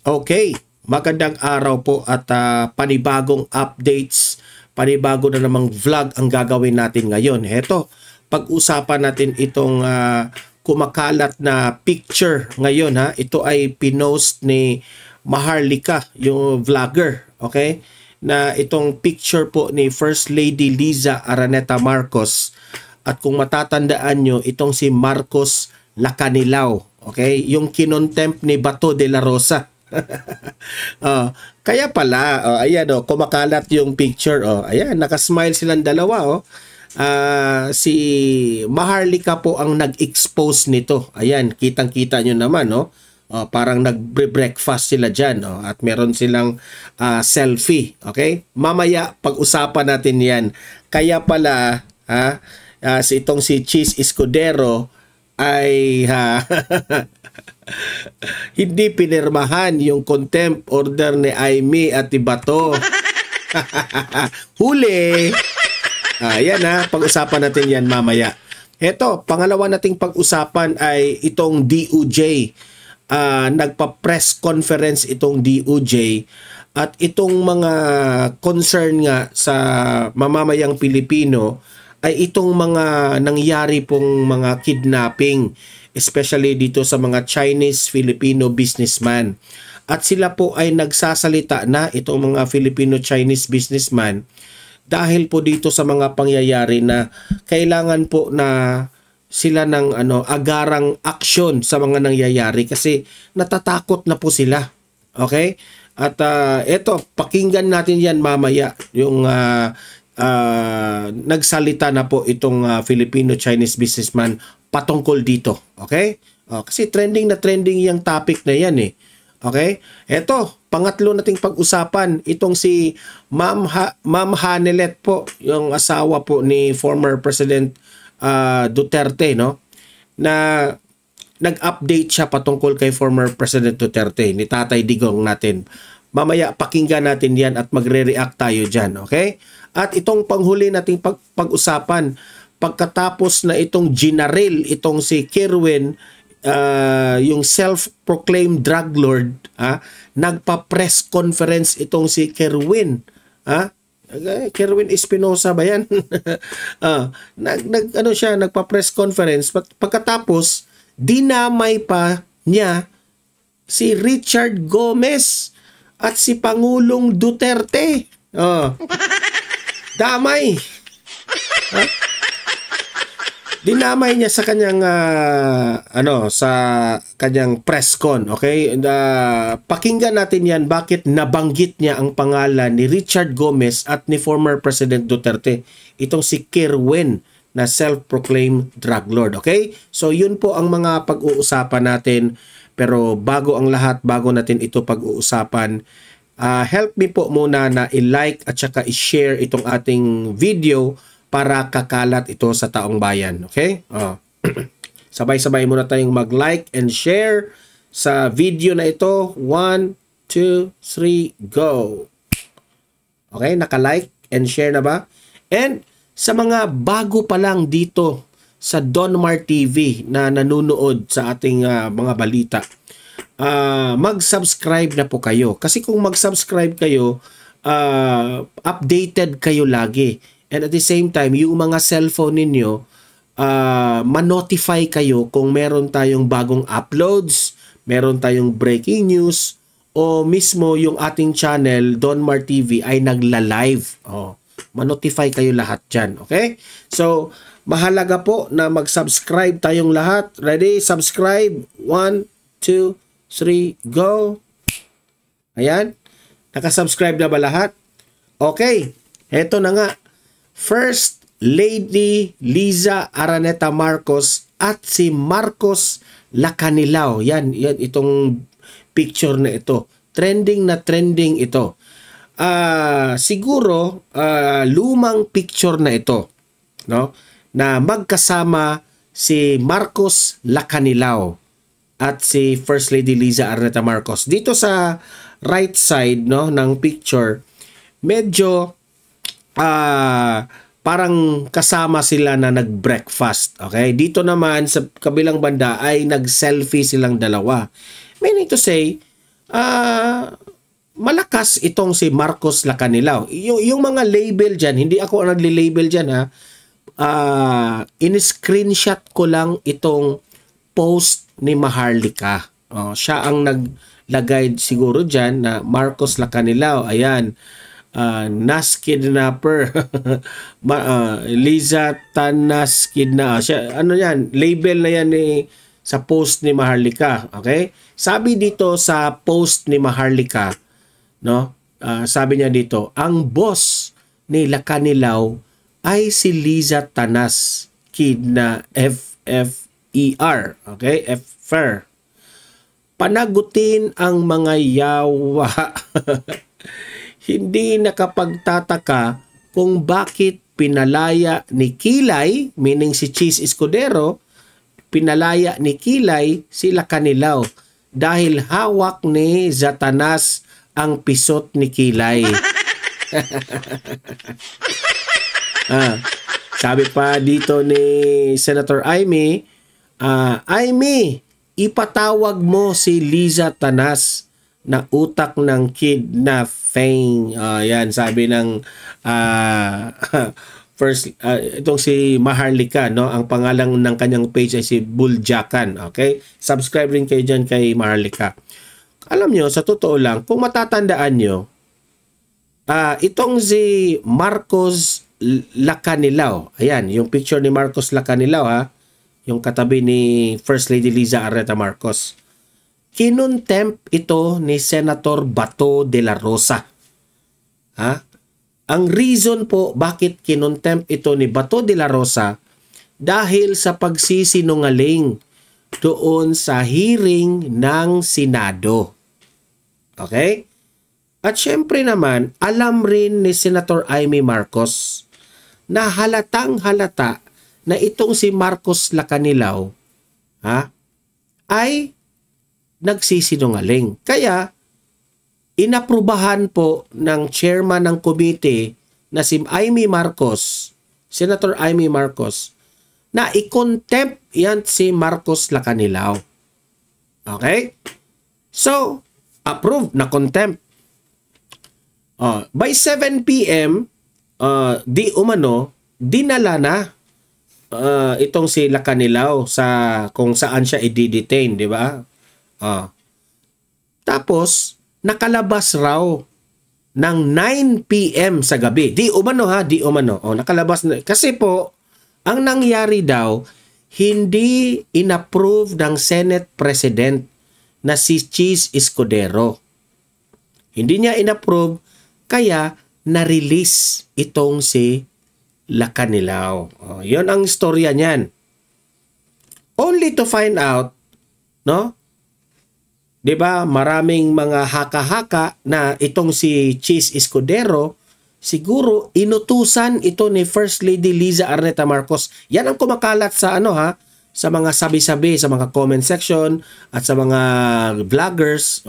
Okay, magandang araw po at panibagong updates, panibago na namang vlog ang gagawin natin ngayon. Heto, pag-usapan natin itong kumakalat na picture ngayon ha. Ito ay pinost ni Maharlika, yung vlogger, okay? Na itong picture po ni First Lady Liza Araneta Marcos. At kung matatandaan nyo, itong si Marcos Lacanilao, okay? Yung kinontempt ni Bato de la Rosa. Kaya pala, ayan kumakalat yung picture. Ayan, nakasmile silang dalawa. Si Maharlika po ang nag-expose nito. Ayan, kitang-kita nyo naman. Parang nag-breakfast sila dyan. At meron silang selfie. Okay? Mamaya, pag-usapan natin yan. Kaya pala, itong si Cheese Escudero ay hindi pinirmahan yung contempt order ni Aimee at Bato. Huli! Yan pag-usapan natin yan mamaya. Ito, pangalawa nating pag-usapan ay itong DOJ. Nagpa-press conference itong DOJ at itong mga concern nga sa mamamayang Pilipino ay itong mga nangyari pong mga kidnapping, especially dito sa mga Chinese-Filipino businessman. At sila po ay nagsasalita na, itong mga Filipino-Chinese businessman, dahil po dito sa mga pangyayari na kailangan po na sila ng agarang aksyon sa mga nangyayari kasi natatakot na po sila. Okay? At eto, pakinggan natin yan mamaya, yung nagsalita na po itong Filipino-Chinese businessman patungkol dito. Okay? Kasi trending na trending yung topic na yan eh. Okay? Eto, pangatlo nating pag-usapan, itong si Ma'am Hanelet po, yung asawa po ni former President Duterte, no? Na nag-update siya patungkol kay former President Duterte, ni Tatay Digong natin. Mamaya pakinggan natin yan at magre-react tayo dyan. Okay? At itong panghuli nating pag-usapan, pagkatapos na itong ginaril, itong si Kerwin, yung self-proclaimed drug lord, nagpa-press conference itong si Kerwin. Kerwin Espinosa ba yan? Nagpa-press conference. Pagkatapos, dinamay pa niya si Richard Gomez at si Pangulong Duterte. Damay. Dinamay niya sa kanyang sa kanyang press con, okay? Pakinggan natin 'yan bakit nabanggit niya ang pangalan ni Richard Gomez at ni former President Duterte. Itong si Kerwin na self-proclaimed drug lord, okay? So 'yun po ang mga pag-uusapan natin. Pero bago ang lahat, bago natin ito pag-uusapan, help me po muna na i-like at saka i-share itong ating video para kakalat ito sa taong bayan. Okay? Sabay-sabay muna tayong mag-like and share sa video na ito. 1, 2, 3, go! Okay? Naka-like and share na ba? And sa mga bago pa lang dito sa Donmar TV na nanonood sa ating mga balita, mag-subscribe na po kayo. Kasi kung mag-subscribe kayo, updated kayo lagi. And at the same time, yung mga cellphone ninyo, ma-notify kayo kung meron tayong bagong uploads, meron tayong breaking news, o mismo yung ating channel, Donmar TV, ay nagla-live. Ma-notify kayo lahat dyan. Okay? So, mahalaga po na mag-subscribe tayong lahat. Ready? Subscribe. 1, 2, 3, go! Ayan. Nakasubscribe na ba lahat? Okay. Eto na nga. First Lady Liza Araneta Marcos at si Marcos Lacanilao. Yan itong picture na ito. Trending na trending ito. Siguro lumang picture na ito, no? Na magkasama si Marcos Lacanilao at si First Lady Liza Araneta Marcos. Dito sa right side, no, ng picture, medyo parang kasama sila na nag-breakfast. Okay? Dito naman sa kabilang banda ay nag-selfie silang dalawa. Meaning to say, malakas itong si Marcos Lacanilao. Yung mga label dyan, hindi ako ang nagli-label dyan ha. In-screenshot ko lang itong post ni Maharlika. Siya ang naglagay siguro dyan na Marcos Lacanilao. Ayan. Nas Kidnapper. Liza Tanas Kidnapper. Ano yan? Label na yan sa post ni Maharlika. Okay? Sabi dito sa post ni Maharlika, no? Sabi niya dito, ang boss ni Lacanilao ay si Liza Tanas Kidna FFER. Okay? FFER. Panagutin ang mga yawa. Hindi nakapagtataka kung bakit pinalaya ni Kilay, meaning si Cheese Escudero, pinalaya ni Kilay si Lacanilao dahil hawak ni Zatanas ang pisot ni Kilay. Sabi pa dito ni Senator Amy, Amy, ipatawag mo si Liza Tanas na utak ng kidnapping. Yan, sabi ng first, itong si Maharlika, no? Ang pangalan ng kanyang page ay si Buljakan. Okay? Subscribe rin kayo dyan kay Maharlika. Alam nyo, sa totoo lang, kung matatandaan nyo, itong si Marcos Lacanilao, ayan, yung picture ni Marcos Lacanilao, ha? Yung katabi ni First Lady Liza Araneta Marcos. Kinontempt ito ni Senator Bato de la Rosa. Ang reason po bakit kinontempt ito ni Bato de la Rosa dahil sa pagsisinungaling doon sa hearing ng Senado. Okay? At syempre naman, alam rin ni Senator Amy Marcos na halatang halata na itong si Marcos Lacanilao ay nagsisinungaling. Kaya, inaprubahan po ng chairman ng committee na si Amy Marcos, Senator Amy Marcos, na i-contempt yan si Marcos Lacanilao. Okay? So, approved na contempt. By 7 p.m., di umano, dinala na itong si Lacanilao sa kung saan siya i-detain, di ba? Tapos, nakalabas raw ng 9 p.m. sa gabi. Di umano ha, di umano. Nakalabas na. Kasi po, ang nangyari daw, hindi inapprove ng Senate President na si Cheese Escudero. Hindi niya inapprove, kaya na-release itong si Lacanilao. Yon ang istorya niyan. Only to find out, no? 'Di ba, maraming mga haka-haka na itong si Cheese Escudero, siguro inutusan ito ni First Lady Liza Araneta Marcos. Yan ang kumakalat sa sa mga sabi-sabi, sa mga comment section at sa mga vloggers,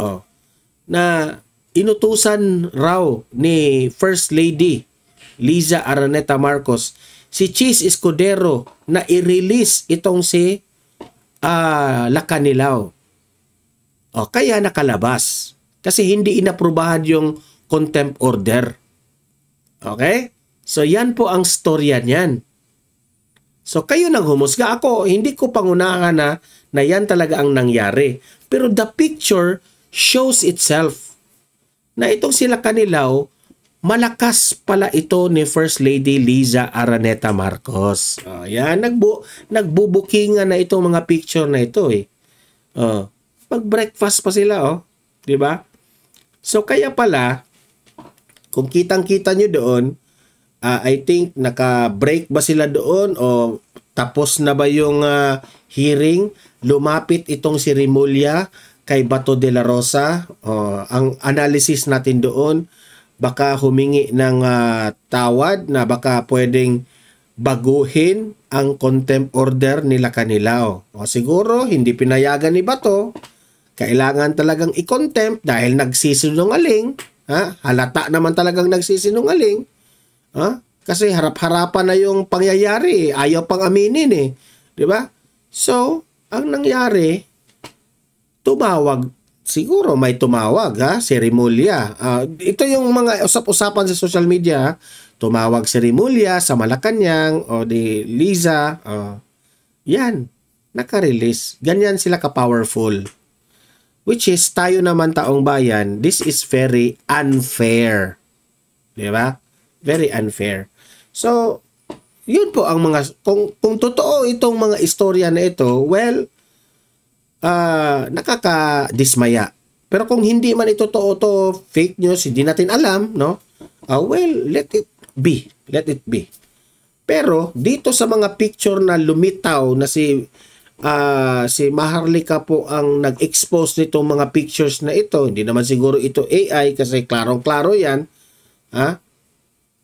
na inutusan raw ni First Lady Liza Araneta Marcos si Cheese Escudero na i-release itong si Lacanilao. Kaya nakalabas. Kasi hindi inaprubahan yung contempt order. Okay? So, yan po ang storya niyan. So, kayo nang humusga. Ako, hindi ko pangunahan na yan talaga ang nangyari. Pero the picture shows itself na itong sila Lacanilao, malakas pala ito ni First Lady Liza Araneta Marcos. Yan, nagbubukingan na itong mga picture na ito eh. Mag-breakfast pa sila, di ba? So, kaya pala, kung kitang-kita nyo doon, I think naka-break ba sila doon o tapos na ba yung hearing? Lumapit itong si Rimulya kay Bato de la Rosa. Ang analysis natin doon, baka humingi ng tawad na baka pwedeng baguhin ang contempt order ni Lacanilao. Siguro, hindi pinayagan ni Bato. Kailangan talagang i-contempt dahil nagsisinungaling. Halata naman talagang nagsisinungaling. Kasi harap-harapan na yung pangyayari. Ayaw pang aminin eh. Di ba? So, ang nangyari, tumawag siguro may tumawag ha, si Rimulya. Ito yung mga usap-usapan sa social media. Ha? Tumawag si Rimulya sa Malacanang o di Liza. Yan, naka-release. Ganyan sila ka-powerful. Which is, tayo naman taong bayan, this is very unfair. Di ba? Very unfair. So, yun po ang mga, kung totoo itong mga istorya na ito, well, nakakadismaya. Pero kung hindi man ito totoo to, fake news, hindi natin alam, no? Well, let it be. Let it be. Pero, dito sa mga picture na lumitaw na si Maharlika po ang nag-expose nitong mga pictures na ito. Hindi naman siguro ito AI kasi klarong-klaro yan.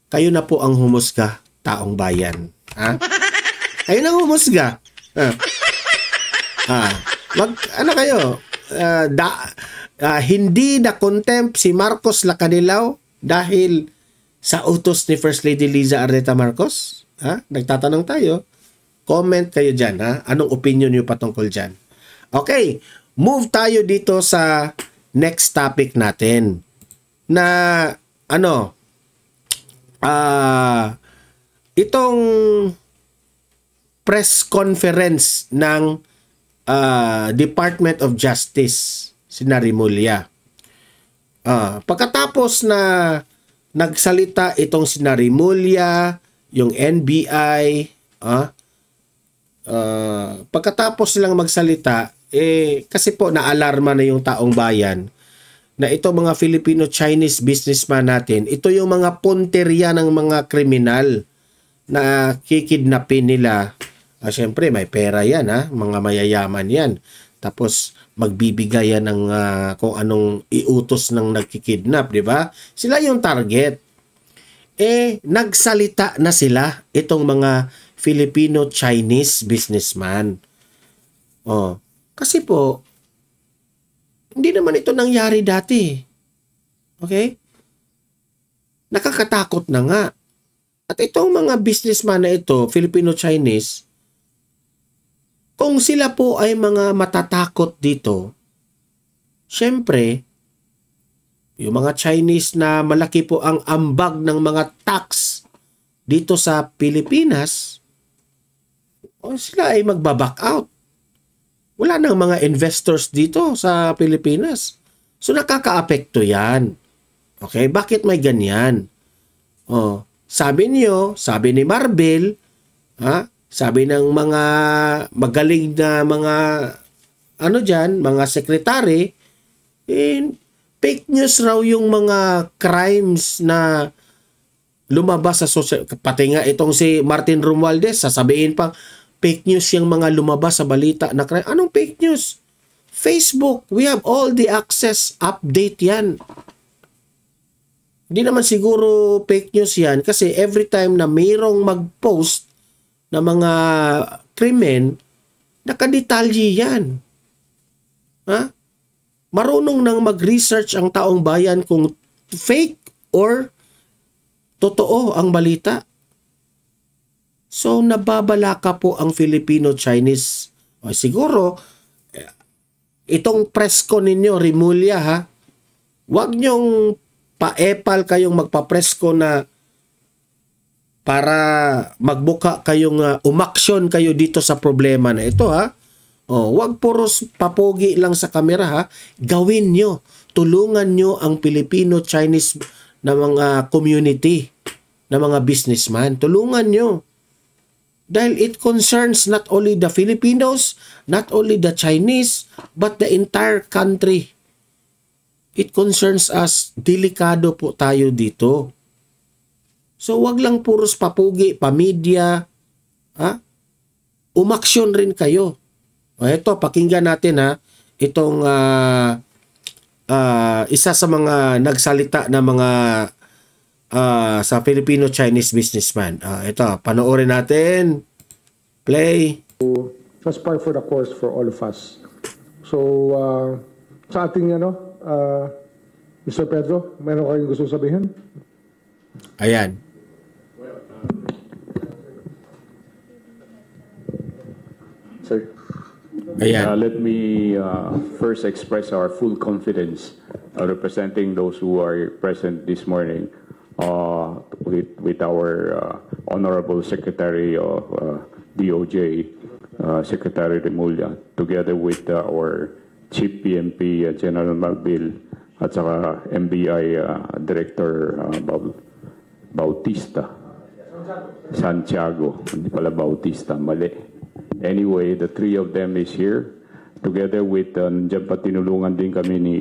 Kayo na po ang humusga, taong bayan. Kayo na humusga. Ano kayo? Hindi na contempt si Marcos Lacanilao dahil sa utos ni First Lady Liza Araneta Marcos? Nagtatanong tayo. Comment kayo dyan, ha? Anong opinion nyo patungkol dyan? Okay, move tayo dito sa next topic natin. Na, itong press conference ng Department of Justice, si Rimulya. Pagkatapos na nagsalita itong si Rimulya, yung NBI, pagkatapos silang magsalita, kasi po naalarma na yung taong bayan na ito mga Filipino-Chinese businessman natin, ito yung mga punteriya ng mga kriminal na kikidnapin nila. Siyempre, may pera yan, mga mayayaman yan. Tapos, magbibigay yan ng kung anong iutos ng nagkikidnap, di ba? Sila yung target. Nagsalita na sila, itong mga Filipino-Chinese businessman. Kasi po, hindi naman ito nangyari dati. Okay? Nakakatakot na nga. At itong mga businessman na ito, Filipino-Chinese, kung sila po ay mga matatakot dito, syempre, yung mga Chinese na malaki po ang ambag ng mga tax dito sa Pilipinas, sila ay magbaback out. Wala nang mga investors dito sa Pilipinas. So nakakaapekto yan. Okay, bakit may ganyan? Sabi niyo, sabi ni Marvel, sabi ng mga magaling na mga mga sekretary, fake news raw yung mga crimes na lumabas sa social, pati nga itong si Martin Romualdez, sasabihin pa, fake news yung mga lumabas sa balita na crime. Anong fake news? Facebook, we have all the access, update yan. Hindi naman siguro fake news yan kasi every time na mayroong mag-post na mga krimen, nakadetalye yan. Marunong nang mag-research ang taong bayan kung fake or totoo ang balita. So, nababalaka po ang Filipino-Chinese. Siguro, itong press ko ninyo, Rimulya, huwag nyong pa-epal kayong magpa-press ko na para magbuka kayong umaksyon kayo dito sa problema na ito, huwag puros papogi lang sa kamera, Gawin nyo. Tulungan nyo ang Filipino-Chinese na mga community, na mga businessman. Tulungan nyo. Dahil it concerns not only the Filipinos, not only the Chinese, but the entire country. It concerns us. Delikado po tayo dito. So, wag lang puros papugi, pamedya. Umaksyon rin kayo. Ito, pakinggan natin itong isa sa mga nagsalita na mga sa Filipino-Chinese businessman. Ito, panoorin natin. Play. It was par for the course for all of us. So, sa ating, Mr. Pedro, meron kayong gusto sabihin? Ayan. Sir. Ayan. Let me first express our full confidence representing those who are present this morning with our Honorable Secretary of DOJ, Secretary Remulla, together with our Chief PNP, General Marbil, at saka MBI Director Bautista. Santiago, hindi pala Bautista, mali. Anyway, the three of them is here. Together with, nandiyan pa tinulungan din kami ni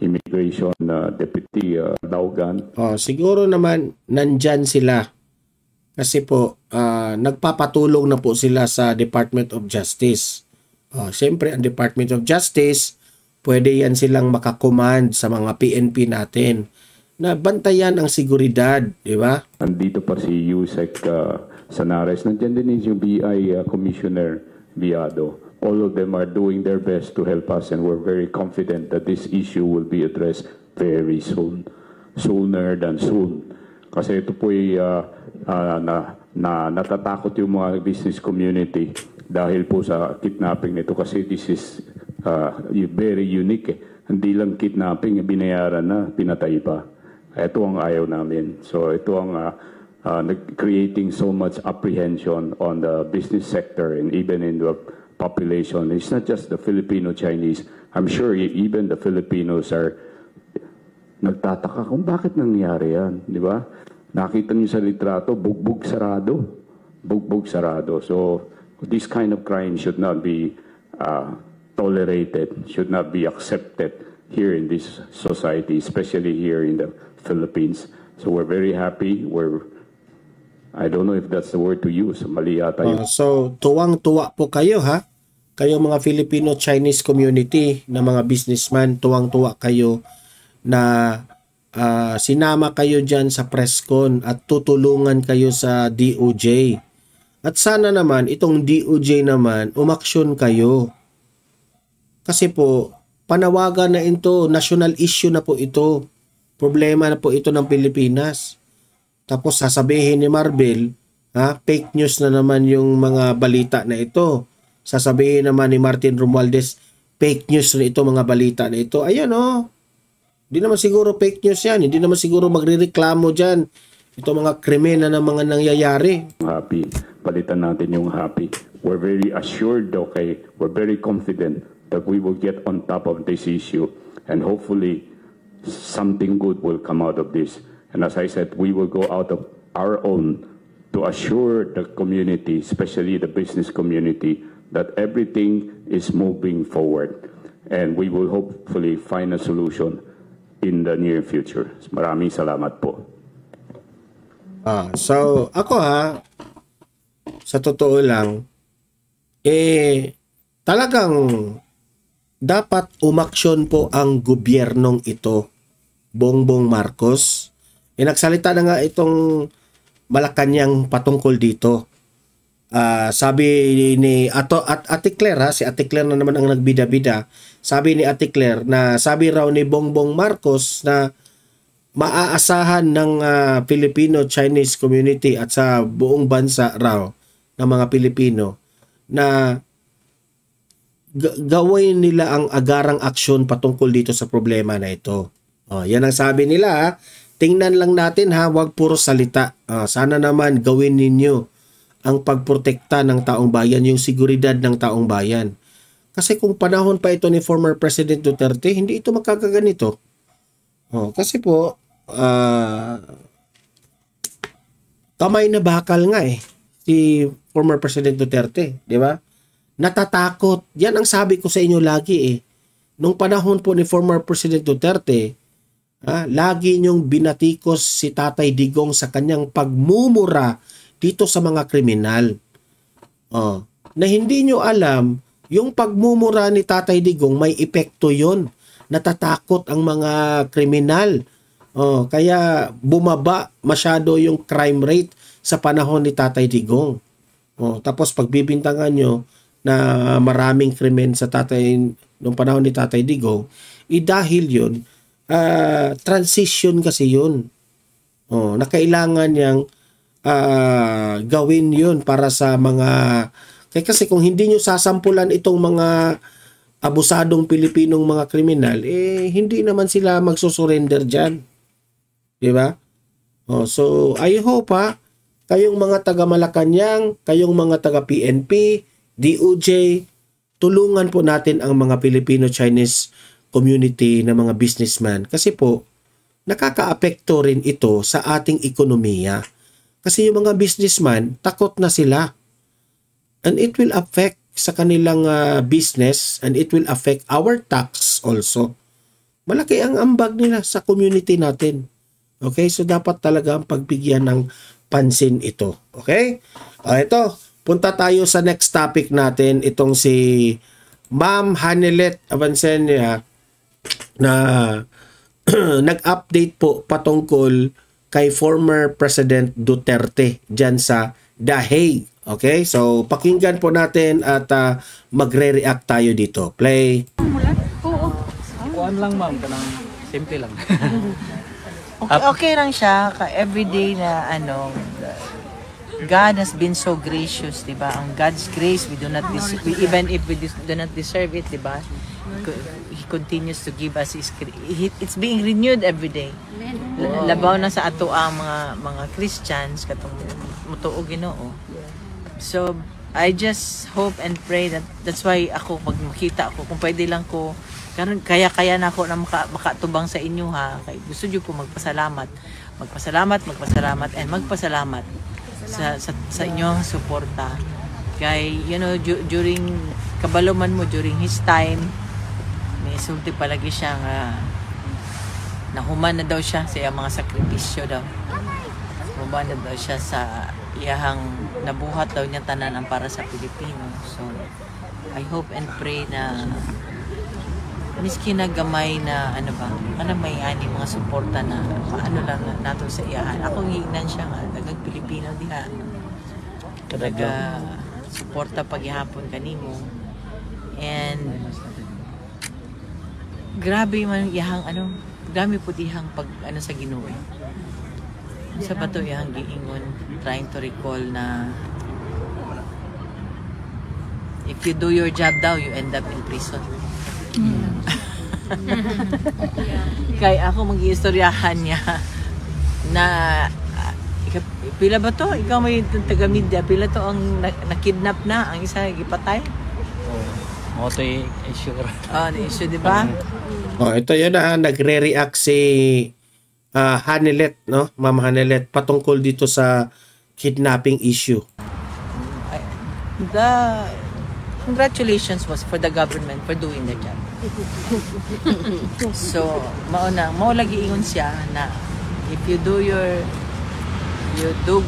Immigration Deputy Daugan. Siguro naman nandyan sila. Kasi po, nagpapatulong na po sila sa Department of Justice. Siyempre, ang Department of Justice, pwede yan silang makakommand sa mga PNP natin na bantayan ang seguridad, di ba? Nandito pa si Yusek Sanares. Nandiyan din yung BI Commissioner Biado. All of them are doing their best to help us, and we're very confident that this issue will be addressed very soon. Sooner than soon. Kasi ito po ay natatakot yung mga business community dahil po sa kidnapping nito, kasi this is very unique. Hindi lang kidnapping, binayaran na, pinatay pa. Ito ang ayaw namin. So ito ang creating so much apprehension on the business sector and even in the population. It's not just the Filipino-Chinese. I'm sure even the Filipinos are nagtataka kung bakit nangyari yan. Di ba? Nakita niyo sa litrato, bugbog sarado. Bugbog sarado. So this kind of crime should not be tolerated, should not be accepted here in this society, especially here in the Philippines. So we're very happy. I don't know if that's the word to use. Mali yata yun. So tuwang-tuwa po kayo, ha? Kayo mga Filipino-Chinese community na mga businessman, tuwang-tuwa kayo na sinama kayo dyan sa presscon at tutulungan kayo sa DOJ. At sana naman, itong DOJ naman, umaksyon kayo. Kasi po, panawagan na ito, national issue na po ito. Problema na po ito ng Pilipinas. Tapos sasabihin ni Marbil, fake news na naman yung mga balita na ito. Sasabihin naman ni Martin Romualdez, fake news na ito, mga balita na ito. Ayan Hindi naman siguro fake news yan. Hindi naman siguro magrereklamo dyan. Ito mga krimen na mga nangyayari. Happy. Palitan natin yung happy. We're very assured, okay? We're very confident that we will get on top of this issue. And hopefully, something good will come out of this. And as I said, we will go out of our own to assure the community, especially the business community, that everything is moving forward. And we will hopefully find a solution in the near future. Maraming salamat po. So, ako sa totoo lang, talagang dapat umaksyon po ang gobyernong ito, Bongbong Marcos. Nagsalita na nga itong Malacanang patungkol dito. Sabi ni Ate Claire, si Ate Claire na naman ang nagbida-bida. Sabi ni Ate Claire na sabi raw ni Bongbong Marcos na maaasahan ng Filipino-Chinese community at sa buong bansa raw ng mga Pilipino na gawin nila ang agarang aksyon patungkol dito sa problema na ito. Yan ang sabi nila. Tingnan lang natin, huwag puro salita. Sana naman gawin ninyo ang pagprotekta ng taong bayan, yung seguridad ng taong bayan. Kasi kung panahon pa ito ni former President Duterte, hindi ito magkakaganito. Kasi po, kamay na bakal nga si former President Duterte, di ba? Natatakot. Yan ang sabi ko sa inyo lagi Nung panahon po ni former President Duterte, lagi niyong binatikos si Tatay Digong sa kanyang pagmumura dito sa mga kriminal. Na hindi nyo alam, yung pagmumura ni Tatay Digong may epekto yon. Natatakot ang mga kriminal. Kaya bumaba masyado yung crime rate sa panahon ni Tatay Digong. Tapos pagbibintangan nyo na maraming krimen sa nung panahon ni Tatay Digong, dahil yun, transition kasi yun. Na kailangan niyang gawin yun para sa mga Okay, kasi kung hindi nyo sasampulan itong mga abusadong Pilipinong mga kriminal, hindi naman sila magsusurrender dyan. Di ba? So, I hope kayong mga taga Malacanang, kayong mga taga PNP, DOJ, tulungan po natin ang mga Filipino-Chinese community na mga businessman. Kasi po, nakaka-apekto rin ito sa ating ekonomiya. Kasi yung mga businessman, takot na sila. And it will affect sa kanilang business and it will affect our tax also. Malaki ang ambag nila sa community natin. Okay? So, dapat talaga ang pagbigyan ng pansin ito. Okay? Ito, punta tayo sa next topic natin. Itong si Ma'am Hanelet Avancenia na nag-update po patungkol kay former President Duterte dyan sa The Hague. Okay? So, pakinggan po natin at magre-react tayo dito. Play. Kuan lang ma'am, kanang simple lang. Okay lang siya everyday na God has been so gracious, 'di ba? Ang God's grace, we do not even if we do not deserve it, 'di ba? He continues to give us it's being renewed every day. Labaw na sa ato ang mga Christians katong mutuo Ginoo. So I just hope and pray that's why ako pag makita ako kung pwede lang ko karon kaya na ako na makatubang sa inyo kay gusto jud ko magpasalamat and magpasalamat sa inyong suporta kay during kabaloman mo during his time may sulti palagi siya nga nahuman na daw siya sa iyang mga sakripisyo daw. Nahuman na daw siya sa iyahang nabuhat daw niya tanan ang para sa Pilipino. So I hope and pray na miski na gamay na may ani mga suporta na paano lang nato sa iyahan. Ako hingnan siya nga dagang Pilipino diha. Talaga suporta paghihapon kanimo. And grabe man iyahang grabe po dihang pag sa Ginoo. Sa bato iyahang giingon trying to recall na if you do your job daw you end up in prison. Kaya ako mag-iistoryahan niya na pila ba to? Ikaw may taga-media, pila to ang nakidnap na, ang isa gipatay? Mo to issue. Issue, di ba? Ito yun nagre-react si Hanelet, no? Ma'am Hanelet, patungkol dito sa kidnapping issue. Congratulations was for the government for doing their job. So, mao lagi ingon siya na if you do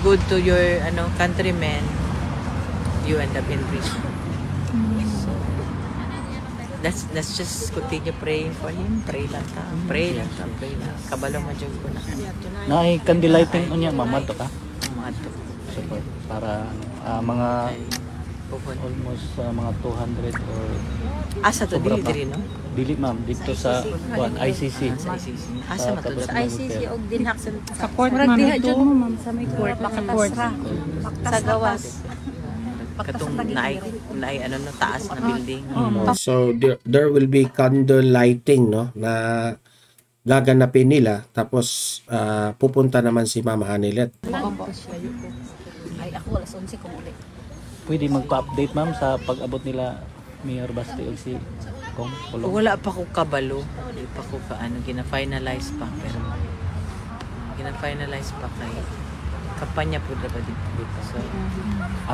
good to your countrymen, you end up in prison. So, let's just continue praying for him. Pray lang. Kabalo mo jud ko na. Naay candlelighting unya mamato ka. Maadto. Support para mga almost mga 200 or asa to dili no? Dili ma'am dito sa ICC. Sa ICC. Asa man to Sa ICC og dinhak sa court man ito ma'am sa may court sa gawas. katong naay taas na building. So there will be candle lighting, no, na gaganapin nila, tapos pupunta naman si Ma'am Hanelet. Ay ako alas 11 ko ulit. Pwede magpa-update ma'am sa pag-abot nila Mayor Basti o si Kong Pulong. Wala pa ko kabalo. Hindi pa ko gina-finalize pa. Pero gina-finalize pa kay kampanya po dapat dito. So,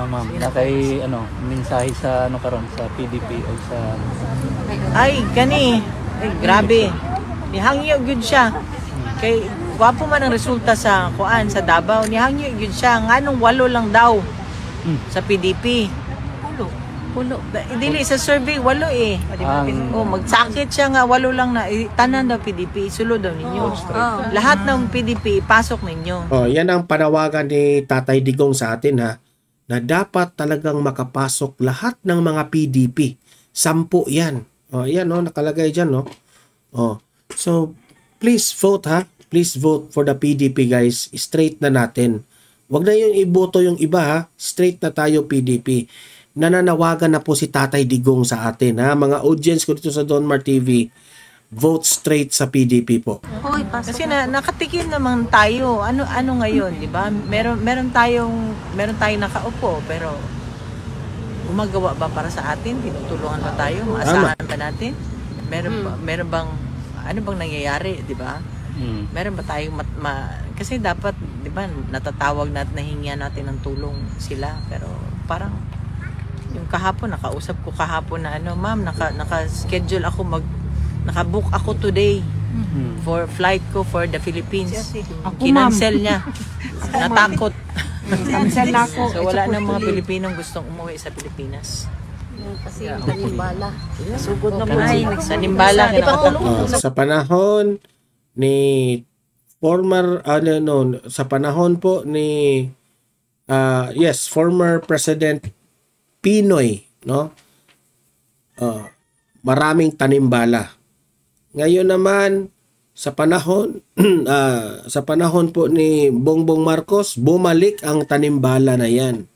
ma'am, na kay mensahe sa karon sa PDP o sa grabe. Nihangyo gyud siya. Kay wapo man ang resulta sa Davao, nihangyo gyud siya nganong 8 lang daw. Sa PDP. Pulo. Dili sa survey 8 magsakit siya nga 8 lang na tanan daw PDP, sulod daw ninyo. Lahat ng PDP ipasok ninyo. Yan ang panawagan ni Tatay Digong sa atin na dapat talagang makapasok lahat ng mga PDP. 10 yan. Yan nakalagay diyan, no. So please vote Please vote for the PDP, guys. Straight na natin. Wag na yung iboto yung iba, straight na tayo PDP. nananawagan na po si Tatay Digong sa atin, ha? Mga audience ko dito sa Donmar TV, vote straight sa PDP po. Hoy, pasok. Kasi nakatikim naman tayo. Ano ngayon, 'di ba? Meron tayong nakaupo pero gumagawa ba para sa atin? Tinutulungan ba tayo? Maasahan ba natin? Meron bang ano bang nangyayari, 'di ba? Meron ba tayong kasi dapat, 'di ba, natatawag nahingian natin ng tulong sila, pero parang yung kahapon nakausap ko kahapon na ma'am, naka-schedule ako nakabook ako today for flight ko for the Philippines. Kinansel niya. Natakot. Cancel na ako. So wala nang mga Pilipinong gustong umuwi sa Pilipinas. Kasi yung tanimbala. Sugod na po. Sa Nimbala. Sa panahon ni sa panahon po ni former President Pinoy, no? Maraming tanimbala. Ngayon naman sa panahon po ni Bongbong Marcos, bumalik ang tanimbala na 'yan.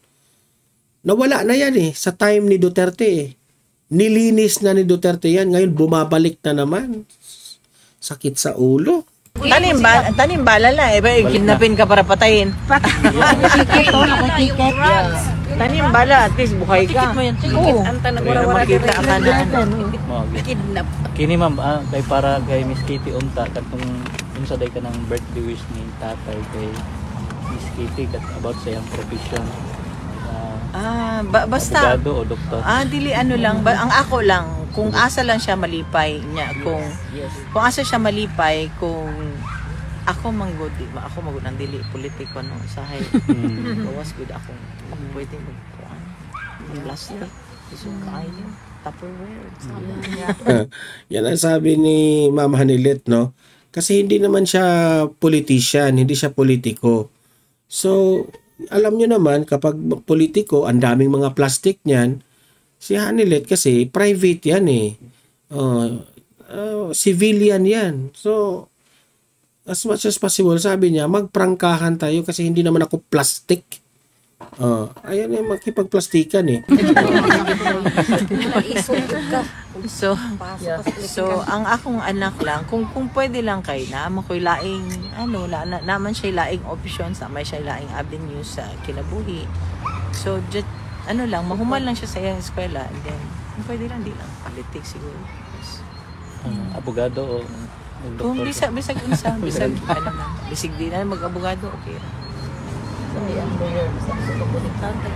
Nawala na 'yan sa time ni Duterte. Nilinis na ni Duterte 'yan, ngayon bumabalik na naman. Sakit sa ulo. Tanimbala lang kidnapin ka para patayin. Tanimbala, at least buhay ka. Anta nagwara-wara Makita ka na kidnap. Kini ma'am, kay para kay Miss Kitty unta katong unsa day ka ng birthday wish ni tatay kay Miss Kitty about sa iyang profession. Basta abogado o doktor. Dili lang ang ako lang kung asa lang siya malipay niya, kung asa siya malipay, kung ako manggod ang dili politiko no usahay. Gawas gud ako pwede magpuan plastic iso kayo Tupperware. Yan ang sabi ni Ma'am Hanilet, no? Kasi hindi naman siya politician, hindi siya politiko. So, alam nyo naman, kapag politiko, ang daming mga plastic niyan. Si Hanilet kasi, private yan civilian yan. So, as much as possible, sabi niya, magprangkahan tayo kasi hindi naman ako plastic. Ayan yung makipagplastikan So ang akong anak lang, kung pwede lang kay naman ko'y laing naman siya laing options, may siya laing avenues sa kinabuhi. So just mahumal lang siya sa iyang eskwela, and then kung pwede lang, di lang politics siguro. Abogado o Kung bisag di na mag-abogado, okay.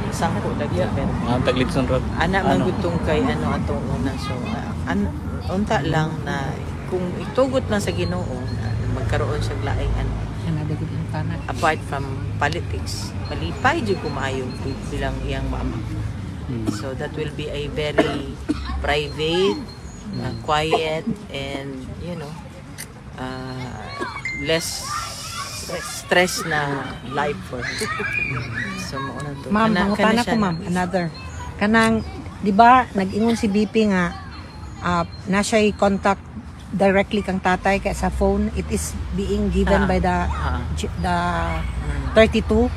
Sangko lagi pero Taglitson Road. anak magutong kay atong una, so unta lang na kung itugot lang sa Ginoo na magkaroon siya laing apart from politics, malipay jud kumayo bilang iyang mama. So that will be a very private, quiet, and less stress na life for her. So mauna to. Ma'am, mangutana ko ma'am, another. Kanang, di ba, nag-ingon si BP nga, na siya'y contact directly kang tatay kaya sa phone, it is being given by the 32.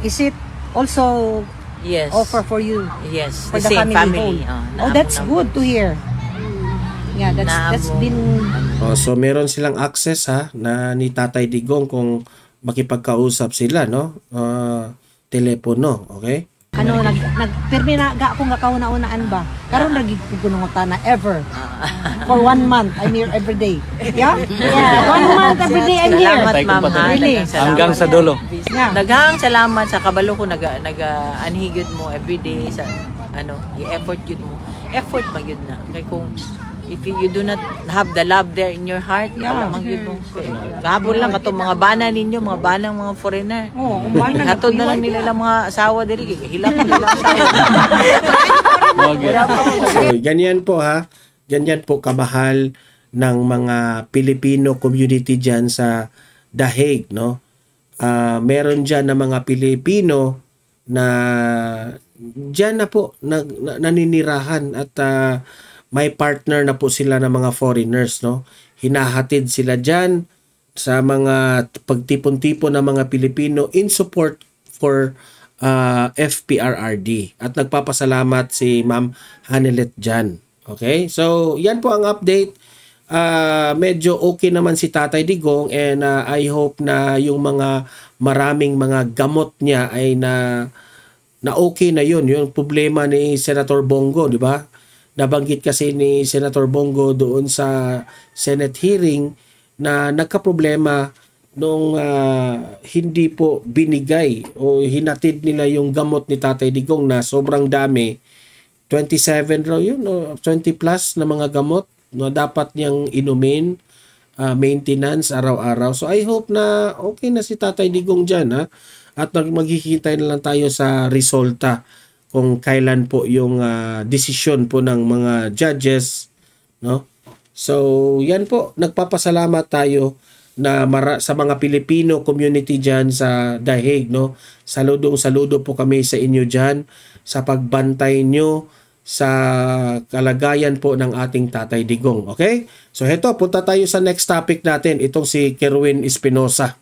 Is it also Yes. offer for you? Yes, For the the same family. Oh, that's good to hear. Yeah, that's been... So meron silang access na ni Tatay Digong kung makipagkausap sila, no? Telepono, okay? Nagpirmi na akong gakauna-unaan ba? Karon lagi ko gunungutana ever. For 1 month, I'm here every day. Yeah? Yeah, 1 month every day I'm here. Salamat, ma'am. Really? Hanggang sa dulo. Yeah. Daghang salamat sa kabalo ko anhigid mo everyday sa i-effort yun mo. Effort magyud na. Kay kung if you do not have the love there in your heart, alam yun mo. Gabon lang katong mga bana ninyo, mga banang mga foreigner. Oo, bana. Katod na lang nila mga asawa diri, hilak nila asawa. So, ganyan po ganyan po kamahal ng mga Filipino community dyan sa The Hague, no? Meron dyan na mga Pilipino na dyan na po naninirahan at may partner na po sila ng mga foreigners, no? Hinahatid sila dyan sa mga pagtipon-tipon ng mga Pilipino in support for FPRRD. At nagpapasalamat si Ma'am Hanelet Jan. Okay? So, yan po ang update. Medyo okay naman si Tatay Digong, and I hope na yung mga maraming mga gamot niya ay na okay na yun. Yung problema ni Senator Bongo, di ba? Nabanggit kasi ni Senator Bongo doon sa Senate hearing na nagkaproblema nung hindi po binigay o hinatid nila yung gamot ni Tatay Digong na sobrang dami. 27 raw yun, 20 plus na mga gamot na dapat niyang inumin, maintenance araw-araw. So I hope na okay na si Tatay Digong dyan, ha? At maghihintay na lang tayo sa resulta kung kailan po yung desisyon po ng mga judges, no? So yan po, nagpapasalamat tayo na sa mga Pilipino community dyan sa The Hague, no? Saludo po kami sa inyo dyan sa pagbantay nyo sa kalagayan po ng ating Tatay Digong. Okay? So heto, punta tayo sa next topic natin. Itong si Kerwin Espinosa.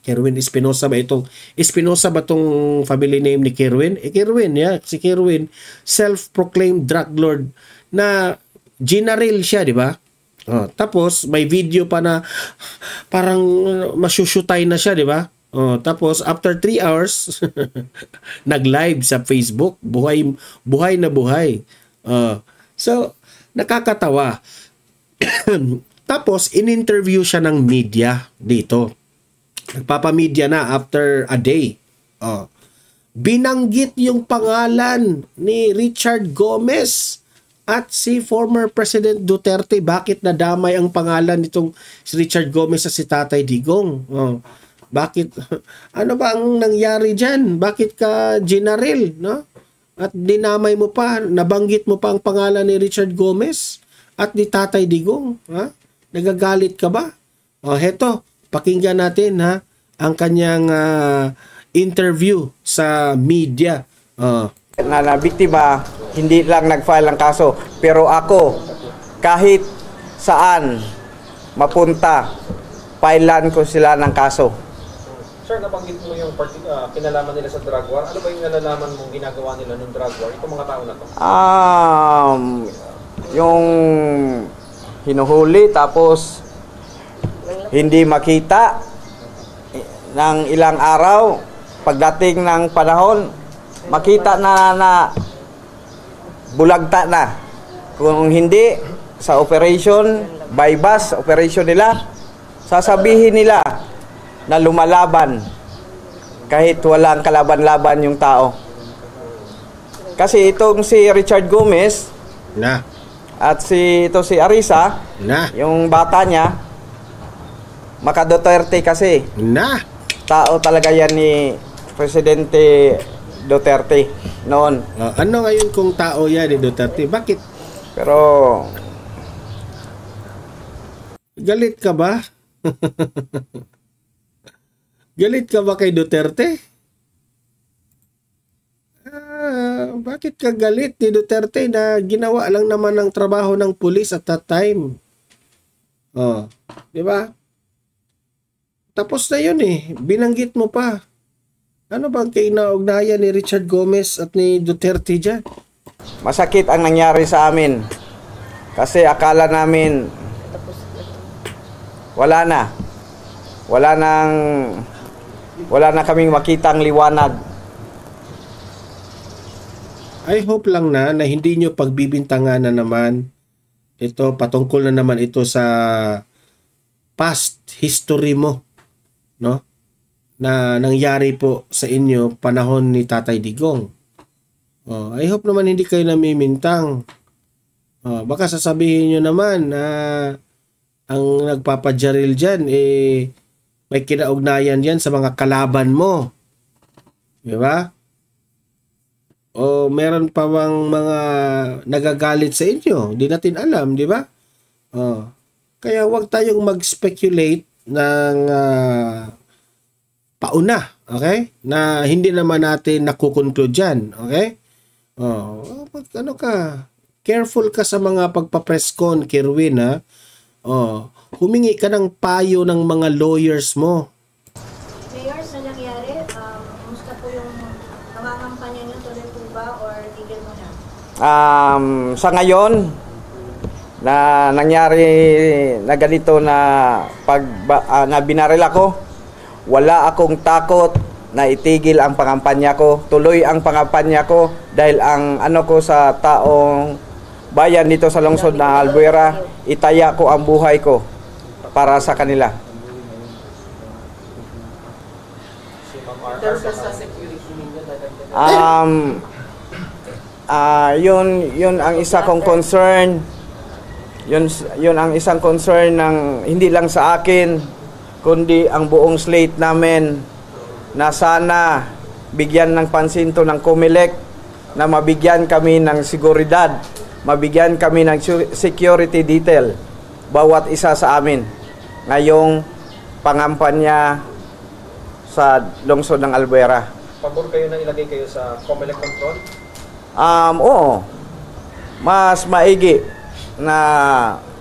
Kerwin Espinosa ba itong? Espinosa ba itong family name ni Kerwin? Kerwin, yeah. Si Kerwin, self-proclaimed drug lord na ginaril siya, di ba? Tapos may video pa na parang masyusyutay na siya, di ba? Tapos after 3 hours nag-live sa Facebook, buhay na buhay. So nakakatawa. Tapos in-interview siya ng media dito. Nagpapa-media na after a day. Binanggit yung pangalan ni Richard Gomez at si former President Duterte. Bakit nadamay ang pangalan nitong si Richard Gomez at si Tatay Digong? Bakit? Ano ba ang nangyari dyan? Bakit ka ginaril, no? At dinamay mo pa, nabanggit mo pa ang pangalan ni Richard Gomez at ni Tatay Digong, ha? Nagagalit ka ba? Heto, pakinggan natin, ha, ang kanyang interview sa media. Na biktima, hindi lang nag-file ang kaso, pero ako, kahit saan mapunta, filean ko sila ng kaso. Sir, nabanggit mo yung kinalaman nila sa drug war. Ano ba yung nalalaman mong ginagawa nila ng drug war? Itong mga tao na to? Yung hinuhuli tapos hindi makita ng ilang araw. Pagdating ng panahon, makita na bulagta na. Kung hindi, sa operation, by bus operation nila, sasabihin nila na lumalaban kahit walang kalaban-laban yung tao. Kasi itong si Richard Gomez at si Arisa, yung bata niya, maka-Duterte kasi. Tao talaga yan ni Presidente Duterte noon. Ano ngayon kung tao yan ni Duterte? Bakit? Pero galit ka ba? Galit ka ba kay Duterte? Bakit ka galit ni Duterte na ginawa lang naman ng trabaho ng pulis at that time? Di ba? Tapos na yun eh. Binanggit mo pa. Ano bang kainaugnayan ni Richard Gomez at ni Duterte dyan? Masakit ang nangyari sa amin. Kasi akala namin wala na kaming makitang liwanag. I hope lang na hindi nyo pagbibintangan na naman ito, patungkol na naman ito sa past history mo, no? Na nangyari po sa inyo panahon ni Tatay Digong. I hope naman hindi kayo namimintang. Baka sasabihin nyo naman na ang nagpapajaril dyan may kinaugnayan yan sa mga kalaban mo. Di ba? O meron pa bang mga nagagalit sa inyo? Hindi natin alam, di ba? Kaya huwag tayong mag-speculate ng pauna, okay? Na hindi naman natin nakukonclude dyan, okay? Ano ka? Careful ka sa mga pagpa-press con, Kerwin, ha? Humingi ka ng payo ng mga lawyers mo. Mayor, sa nangyari, kumusta po yung Sa ngayon, na nangyari na ganito na na binaril ako, wala akong takot na itigil ang pangampanya ko. Tuloy ang pangampanya ko dahil ang ano ko sa taong bayan dito sa lungsod ng Albuera, itaya ko ang buhay ko para sa kanila. Yun ang isa kong concern. Yun ang isang concern ng hindi lang sa akin, kundi ang buong slate namin, na sana bigyan ng pansin to ng COMELEC, na mabigyan kami ng seguridad, mabigyan kami ng security detail bawat isa sa amin ngayong pangampanya sa lungsod ng Albuera. Pabor kayo na ilagay kayo sa COMELEC control? Oo. Mas maigi na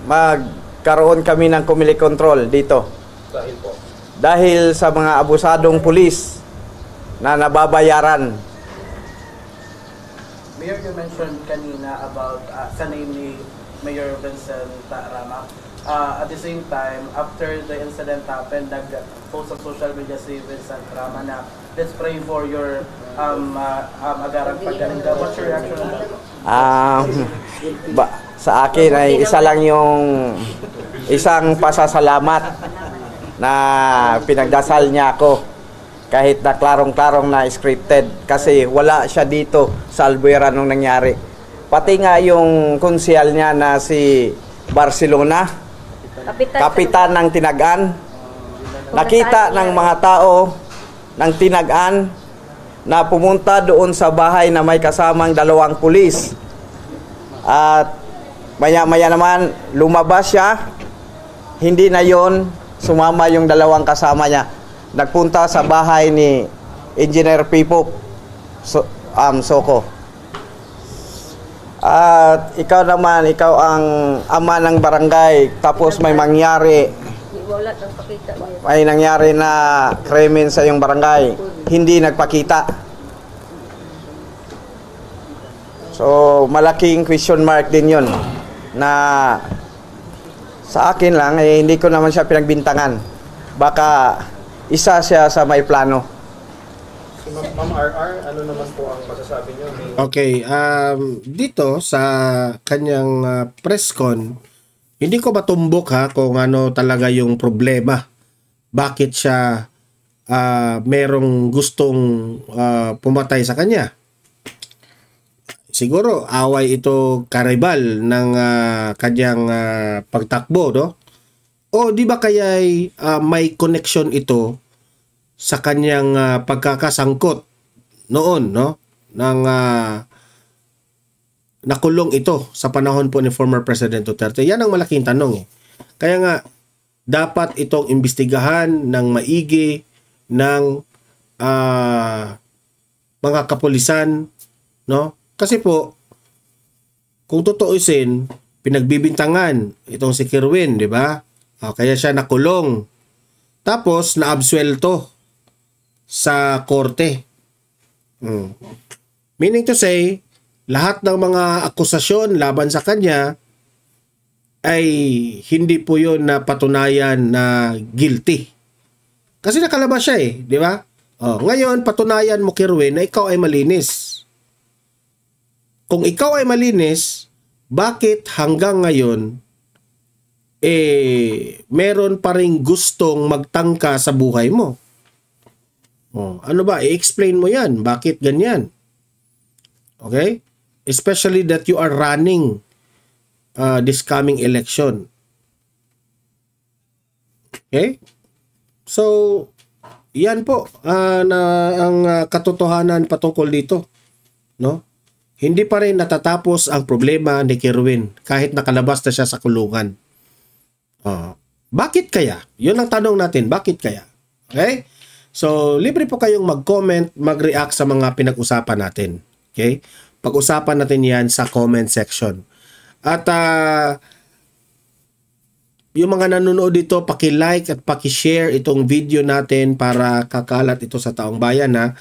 magkaroon kami ng COMELEC control dito. Dahil po? Dahil sa mga abusadong pulis na nababayaran. Mayor, you mentioned kanina about sa name ni Mayor Vincent Rama. At the same time, after the incident happened, nag-post sa social media si Vincent Rama na let's pray for your agarang paggaling. What's your reaction on that? Sa akin ay isa lang yung isang pasasalamat na pinagdasal niya ako kahit na klarong-klarong na scripted kasi wala siya dito sa Albuera nung nangyari. Pati nga yung konsyal niya na si Barcelona, kapitan ng Tinagan, nakita ng mga tao ng Tinagan na pumunta doon sa bahay na may kasamang 2 pulis. At maya-maya naman lumabas siya, hindi na yon, sumama yung 2 kasama niya. Nagpunta sa bahay ni Engineer Pipop Soko. At ikaw naman, ikaw ang ama ng barangay, tapos may nangyari na krimen sa iyong barangay, hindi nagpakita. So malaking question mark din yun, na sa akin lang, hindi ko naman siya pinagbintangan. Baka isa siya sa may plano. Ma'am RR, ano naman po ang masasabi niyo? Okay, dito sa kanyang press con, hindi ko matumbok kung ano talaga yung problema. Bakit siya merong gustong pumatay sa kanya? Siguro away ito karibal ng kanyang pagtakbo, no? O di ba kaya'y may connection ito sa kanyang pagkakasangkot noon, no? Nang nakulong ito sa panahon po ni former President Duterte. Yan ang malaking tanong. Kaya nga dapat itong imbestigahan ng maigi ng mga kapulisan, no? Kasi po, kung tutuusin, pinagbibintangan itong si Kerwin, di ba? Kaya siya nakulong. Tapos, naabsuelto sa korte. Meaning to say, lahat ng mga akusasyon laban sa kanya ay hindi po yun na patunayan na guilty. Kasi nakalabas siya di ba? Ngayon, patunayan mo, Kerwin, na ikaw ay malinis. Kung ikaw ay malinis, bakit hanggang ngayon meron pa ring gustong magtangka sa buhay mo? Ano ba? I-explain mo yan. Bakit ganyan? Okay? Especially that you are running this coming election. Okay? So, yan po ang katotohanan patungkol dito. No? Hindi pa rin natatapos ang problema ni Kerwin kahit nakalabas na siya sa kulungan. Bakit kaya? Yun ang tanong natin. Bakit kaya? Okay? So, libre po kayong mag-comment, mag-react sa mga pinag-usapan natin. Okay? Pag-usapan natin yan sa comment section. At yung mga nanonood dito, paki-like at paki-share itong video natin para kakalat ito sa taong bayan, ha?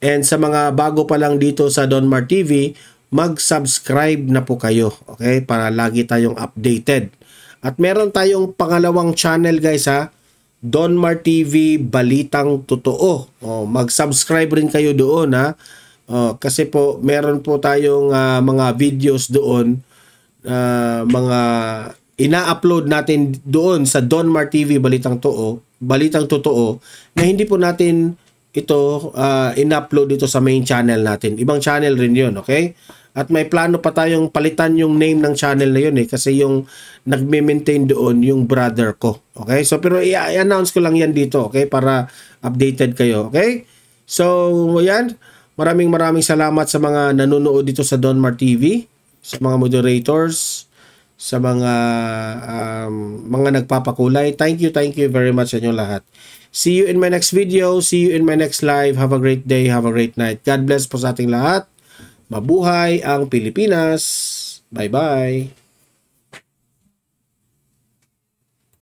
And sa mga bago pa lang dito sa Donmar TV, mag-subscribe na po kayo, okay? Para lagi tayong updated. At meron tayong pangalawang channel guys ha, Donmar TV Balitang Totoo. Mag-subscribe rin kayo doon ha. Kasi po meron po tayong mga videos doon, mga ina-upload natin doon sa Donmar TV Balitang Totoo na hindi po natin ito in-upload dito sa main channel natin. Ibang channel rin 'yon, okay? At may plano pa tayong palitan yung name ng channel na 'yon kasi yung nagme-maintain doon yung brother ko. Okay? So pero i-announce ko lang 'yan dito, okay? Para updated kayo, okay? So, yan. Maraming salamat sa mga nanonood dito sa Donmar TV, sa mga moderators, sa mga nagpapakulay. Thank you very much sa inyo lahat. See you in my next video. See you in my next live. Have a great day. Have a great night. God bless po sa ating lahat. Mabuhay ang Pilipinas. Bye-bye.